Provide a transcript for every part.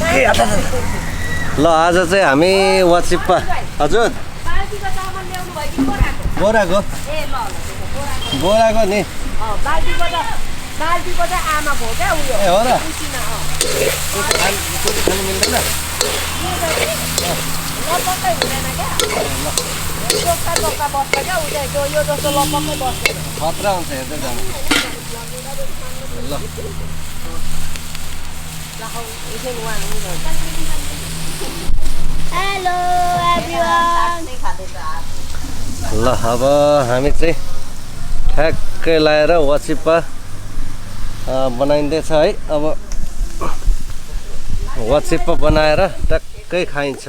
ल आज चाहिँ हामी वाचिप्पा हजुर बोराको नि बाल्टीको चाहिँ आमाको हो क्या उयो ए हो र खानु मिल्दैन लपक्कै हुँदैन क्या बोक्का बोक्का बस्छ क्या उ चाहिँ यो जस्तो लपक्कै बस्दैन खतरा हुन्छ हेर्दै जानु ल हेलो एभ्रीवन ल अब हामी चाहिँ ठ्याक्कै लाएर वाचिप्पा बनाइँदैछ है अब वाचिप्पा बनाएर टक्कै खाइन्छ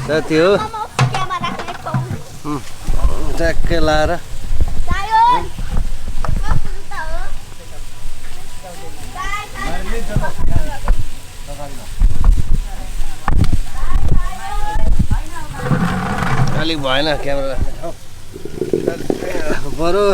त्यति हो टक्कै लाएर अलिक भएन क्यामेरा बरु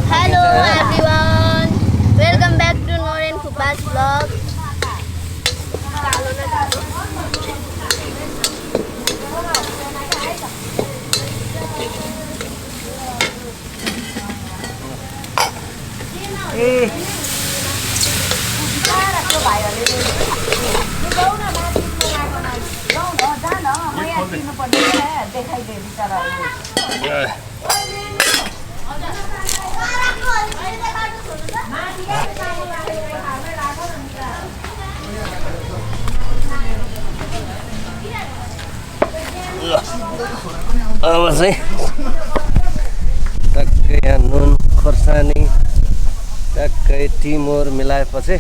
Hello everyone, welcome back to Noren Kupa's vlog. अब चाहिँ टक्कै यहाँ नुन खोर्सानी टक्कै टिमोर मिलाएपछि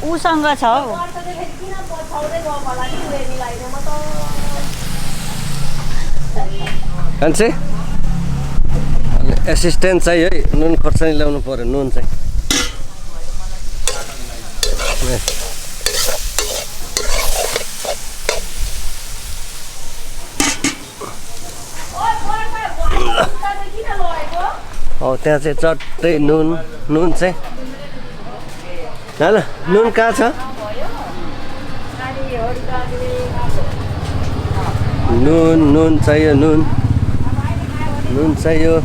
उसँग छ हौ कान्छे एसिस्टेन्ट चाहियो है नुन खोर्सानी ल्याउनु पर्यो नुन चाहिँ हो त्यहाँ चाहिँ चट्टै नुन चाहिँ नुन कहाँ छ नुन चाहियो नुन चाहियो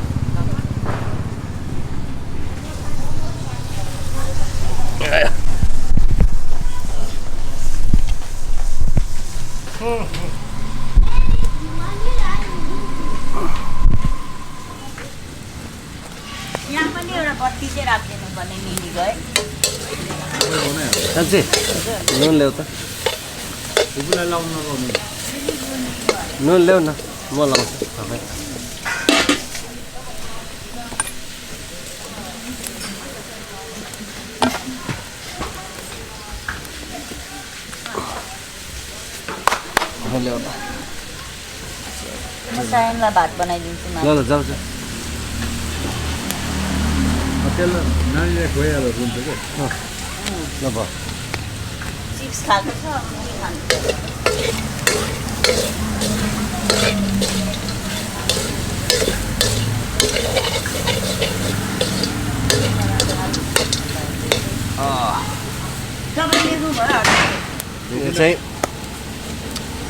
यहाँ पनि एउटा बत्ती चाहिँ राखिदिनु पर्ने मिनीको है साँच्चै नुन ल्याऊ त नुन ल्याऊ न म लाउँछु तपाईँ ल्याऊ न म सायनलाई भात बनाइदिन्छु ल जाऊ चाहिँ नानीले खुवाइहाल्यो हुन्छ क्या ल भयो चिप्स खाएको छ मुही खानु तपाईँ लेख्नु भयो यो चाहिँ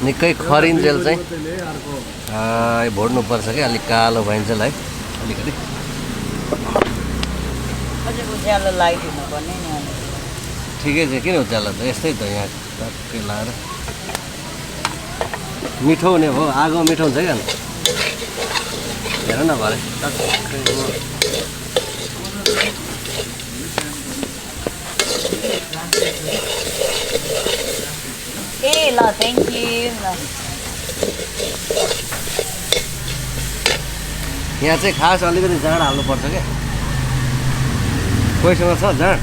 निकै खरिन्जेल चाहिँ भोट्नुपर्छ क्या अलिक कालो भइन्जेल है अलिकति अझै उज्यालो लाइट हुनुपर्ने नि अनि ठिकै छ किन उज्यालो त यस्तै त यहाँ टक्कै लाएर मिठो हुने भयो आगो मिठो हुन्छ क्या हेर न भरे टक्कै ए ल थ्याङ्क यू ल यहाँ चाहिँ खास अलिकति जाँड हाल्नुपर्छ क्या कोहीसँग छ जाँड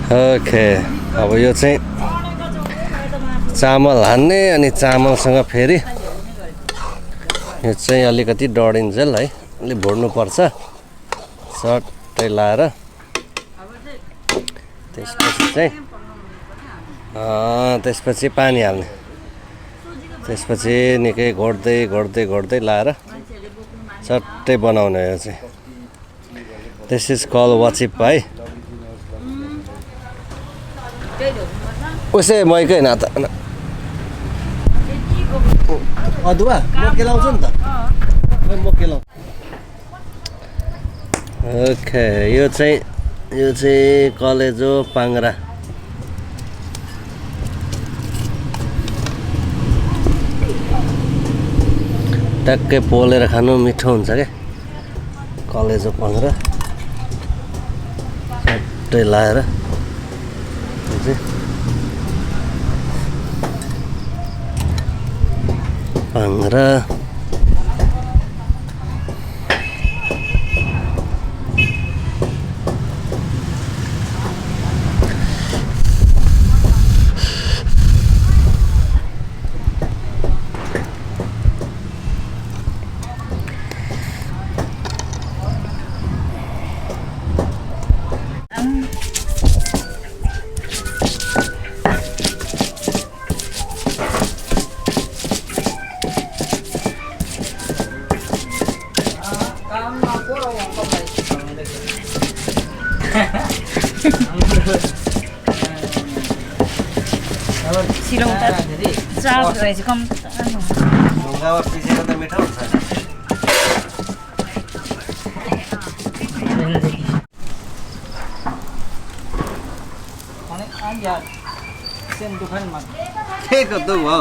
ओके अब यो चाहिँ चामल हान्ने अनि चामलसँग फेरि यो चाहिँ अलिकति डढिन्जेल है अलिक भुट्नुपर्छ सट्टै लाएर त्यसपछि पानी हाल्ने त्यसपछि निकै घोड्दै लाएर चट्टै बनाउने यो चाहिँ दिस इज कल वाचिप्पा है उसै मैकै ना त अदुवा म केलाउँछु नि त म केलाउँछु ओके यो चाहिँ कलेजो पाङ्रा ट्याक्कै पोलेर खानु मिठो हुन्छ क्या कलेजो पाङ्रा सट्टै लाएर पाङ्रा सिलौँ त चाप रहेछ कम ढुङ्गामा पिसेको त मिठो हुन्छ के कस्तो भयो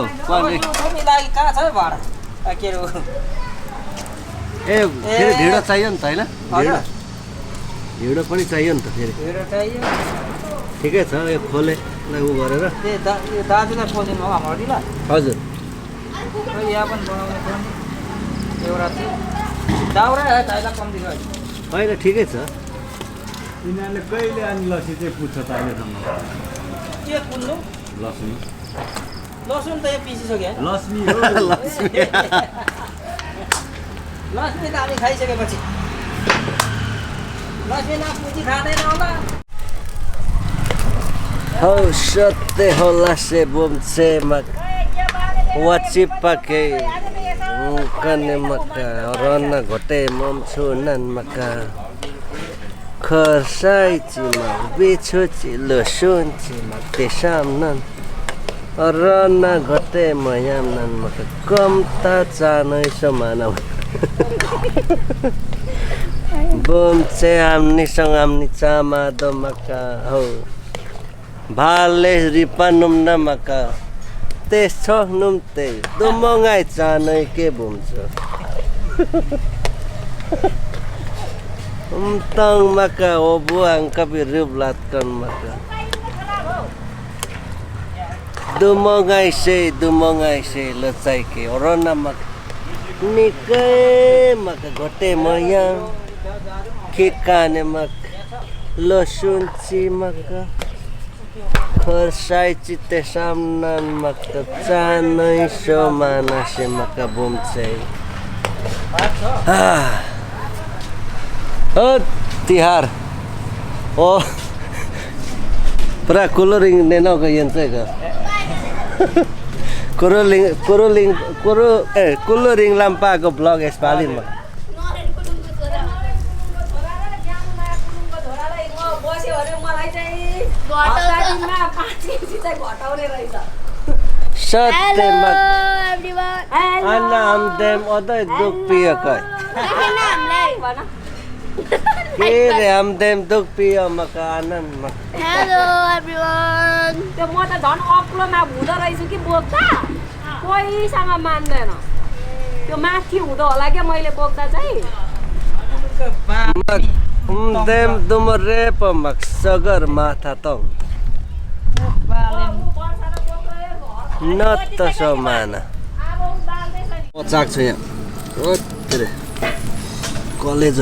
ए फेरि ढिँडो चाहियो नि त होइन ढिँडो पनि चाहियो नि त फेरि ठिकै छ यो खोलेलाई उ गरेर दाजुलाई खोलिदिनु हो हाम्रो दिला हजुर यहाँ पनि बनाउने थियो एउटा चाहिँ दाउरा दाइला कम्ती गयो होइन ठिकै छ यिनीहरूले कहिले अनि लस्सी चाहिँ पुग्छ त अहिलेसम्म के कुल्नु लक्ष्मी लसुन त यहाँ पिसिसक्यो लक्ष्मी हो लक्ष्मी त हामी खाइसकेपछि लक्ष्मी नपुजी खाँदैन होला हौ सत्य होला से बुम्से मक Wachippa ke kane maka rona gote mom chunan maka khasai chi ma becho chi losun chi ma tesam nan rona gote mayam nan maka kamta chanai samana bom che amni sang amni chama do maka ho bhale ripanum na maka त्यसो नुम्ते दुमंगाई चानै के बुम्छ तंग मका ओ बुआं कबि रुबलात कन मका दुमंगाई से लचाई के ओरना मक निकै मका घटे मया खिकाने मक लसुन ची मका khasai chite samnan maka chanai somana se maka bomchai tihar oh pra coloring neno ga yensai ga coloring lampa ko vlog espalin ma Hello everyone. Anna amdem oda duk piya kai. Kire amdem duk piya makanan mak. Hello everyone. त्यो म त झन् अक्लोमा हुँदो रहेछु कि बोक्दा कोहीसँग मान्दैन त्यो माथि हुँदो होला क्या मैले बोक्दा चाहिँ Amdem dumare pa mak sagar matha tong. Not so mana. What's actually? What did it? College.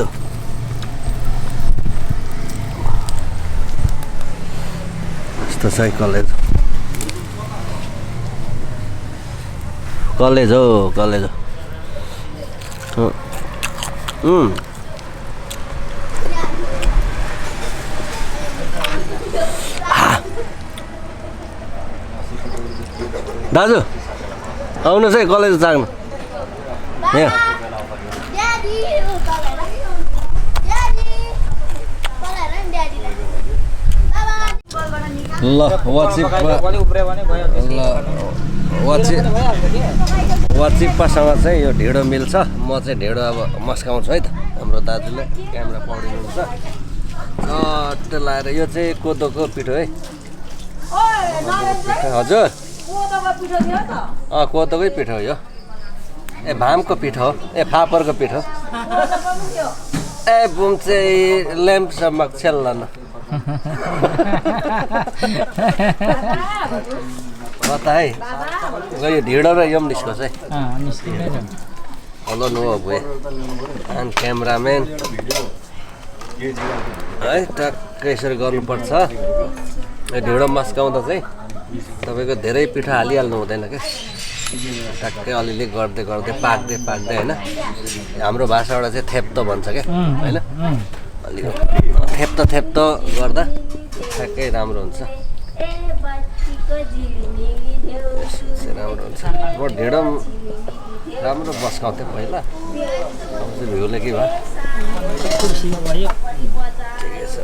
यस्तो छ कलेज कलेज हो कलेज दाजु आउनुहोस् है कलेज जानु यहाँ ल वाचिप्पासँग चाहिँ यो ढिँडो मिल्छ म चाहिँ ढिँडो अब मस्काउँछु है त हाम्रो दाजुले क्यामेरा पक्रिनुहुन्छ चट्ट लाएर यो चाहिँ कोदोको पिठो है हजुर कोदोकै पिठो हो यो ए भामको पिठो हो ए फापरको पिठो ए बुम चाहिँ ल्याम्पसम्म छेल्लन कता है यो ढिँडो र यो पनि निस्कोस् है हेलो नो भए अनि क्यामराम्यान है टक्कै यसरी गर्नुपर्छ यो ढिँडो मस्काउँदा चाहिँ तपाईँको धेरै पिठो हालिहाल्नु हुँदैन क्या टक्कै अलिअलि गर्दै गर्दै पाक्दै पाक्दै होइन हाम्रो भाषाबाट चाहिँ थेप्तो भन्छ क्या होइन अलिक थेप्तो गर्दा ठ्याक्कै राम्रो हुन्छ राम्रो हुन्छ म ढिँडो राम्रो मस्काउँथेँ पहिला भ्यूले के भयो ठिकै छ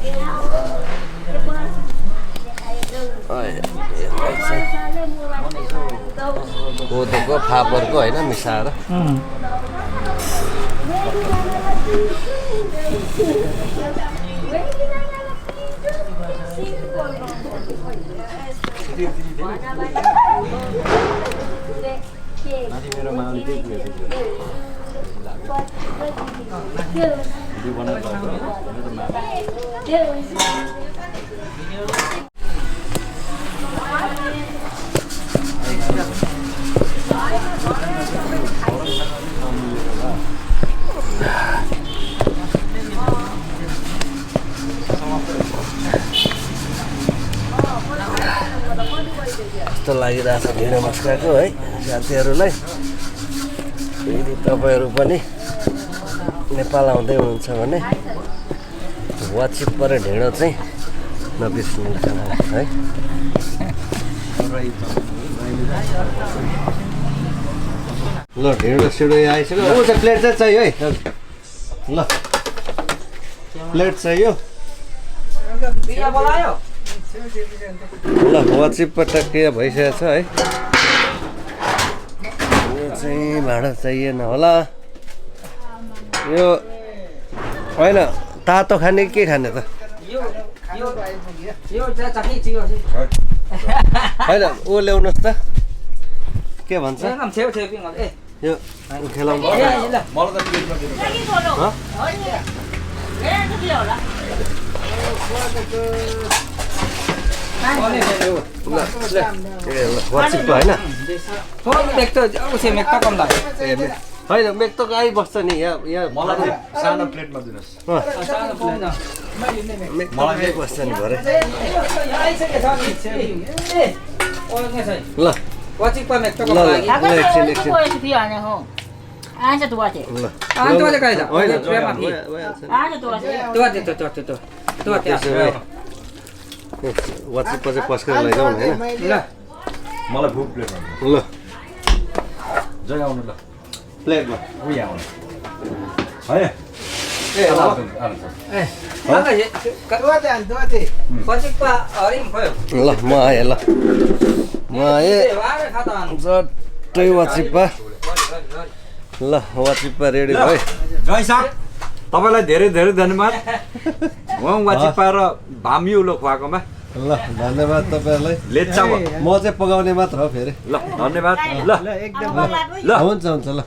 कोदोको फापरको होइन मिसाएर यस्तो लागिरहेछ ढिँडो मस्काएको है साथीहरूलाई यदि तपाईँहरू पनि नेपाल आउँदै हुनुहुन्छ भने वाचिप्पा र ढिँडो चाहिँ नबिर्सिनु है ल ढिँडो सिँडो आइसक्यो ऊ चाहिँ प्लेट चाहिँ चाहियो है ल प्लेट चाहियो ल वाचिप्पा टक्कै भइसकेको छ है यो चाहिँ भाँडा चाहिएन होला यो होइन तातो खाने के खाने त होइन ऊ ल्याउनुहोस् त के भन्छ यो खेलाउनु वाचिप्पा होइन होइन मेक्तोको आइबस्छ नि यहाँ मलाई सानो प्लेटमा दिनुहोस् मलाई आइबस्छ नि भरे ल वाचिप्पा मेक्तोको ल लागि एकछिन वाचिप्पा चाहिँ पस्केर लैजाउँ न होइन मलाई भुक प्लेटमा ल जय आउनु ल प्लेटमा उयो आउनु है ए ल म आएँ ल म आएँ झट्टै वाचिप्पा ल वाचिप्पा रेडी भयो जय साहब तपाईँलाई धेरै धेरै धन्यवाद उहाँ वाचिप्पा र भामिउलो खुवाएकोमा ल धन्यवाद तपाईँहरूलाई लेप्चा म चाहिँ पकाउने मात्र हो फेरि ल धन्यवाद ल ल हुन्छ हुन्छ ल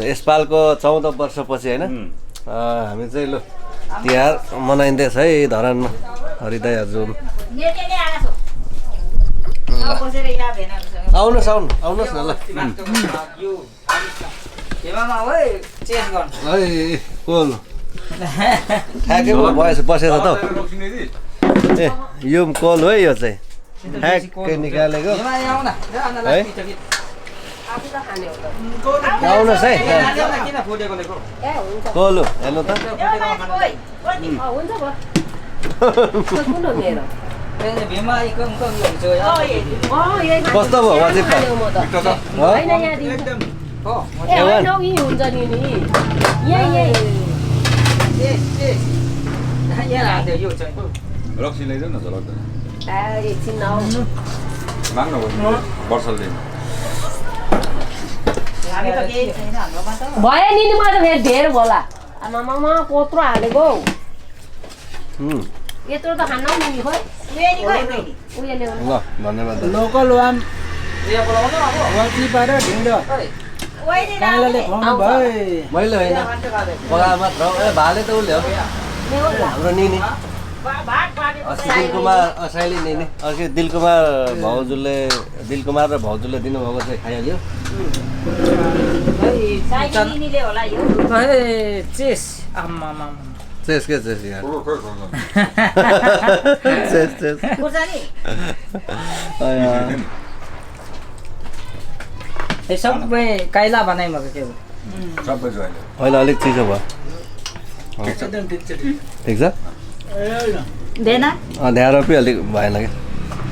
यसपालको 14 वर्षपछि होइन हामी चाहिँ ल तिहार मनाइँदैछ है धरानमा हरिदय जुन बसेर यहाँ भेनाहरूसँग आउनुहोस् आउनुहोस् न ल यो हेमामा हो है चेन्ज गर्नु है कोल ठ्याक्कै बसेछ त ए यो कोल हो है यो चाहिँ ठ्याक्कै निकालेको हेमा यहाँ आउ न है आफू त खाने हो त आउनुहोस् है किन फोटेको लेको ए हुन्छ कोल हेर्नु त हुन्छ भयो कुन हो मेरो भीमा इकमको हुन्छ यही कस्तो भयो वाचिप्पा होइन यहाँ दिन्छ एकदम हो ए होइन हौ, यहीँ हुन्छ नि यहीँ यहाँ हाल्थ्यो यो चाहिँ रक्सी ल्याइदेऊ न झलक एकछिन नआउ माग्नु वर्षल दिन हामी त केही छैन हाम्रोमा त भयो नि म त फेरि धेर होला आमामा कत्रो हालेको हौ यत्रो त खानु नि खोइ उयो ल्याउनु ल धन्यवाद लोकल वान यो बोलाउनु अब वाचिप्पा र ढिँडो ओइले काइलाले खुवाउनु भयो मैले होइन पगा मात्र हो ए भाले त उसले हो हाम्रो निनी अस्ति साइली निनी अस्ति दिलकुमार र भाउजूले दिनुभएको चाहिँ खाइहाल्यो साइकिनीले होला यो चेस आम्मामा चेस के चेस यार चेस खुर्सानी ए सबै काइला बनाइमको के हो सबै जो अहिले अहिले अलिक चिसो भयो एकदम ठिक छ ठिक छ देना ध्यान पनि अलिक भएन कि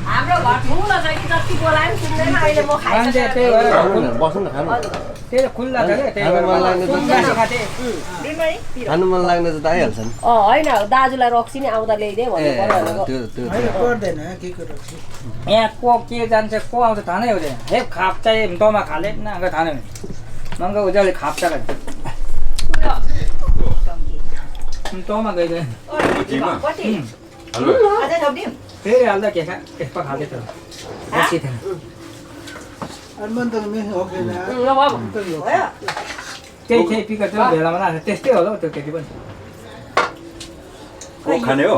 हाम्रो घर ठुलो छ कि जति बोलायो पनि सुन्दैन अहिले म मान्छे खाइसकेँ त्यही भएर बस्नु न खानु त्यही खुल्ला छ क्या त्यही खानु मन लाग्ने भएर खानु मन लाग्ने त आइहाल्छ नि होइन दाजुलाई रक्सी नै आउँदा ल्याइदिएँ भन्नु पर्यो त्यो होइन पर्दैन के को यहाँ को के जान्छ को आउँछ थाहा नै हुँदैन हे खाप चाहिँ तमा खाले न अगर थाहा नै हुँदैन मङ्गो उज्याले खाप चाहिँ तमा गइदियो अझै थप्दिम फेरि हाल्दा के खा एकपा खाले त बेसी थिएन अर्मन त मे हो के ना भयो केही पिकर चाहिँ भेलामा राखेको त्यस्तै होला हौ त्यो केटी पनि को खाने हो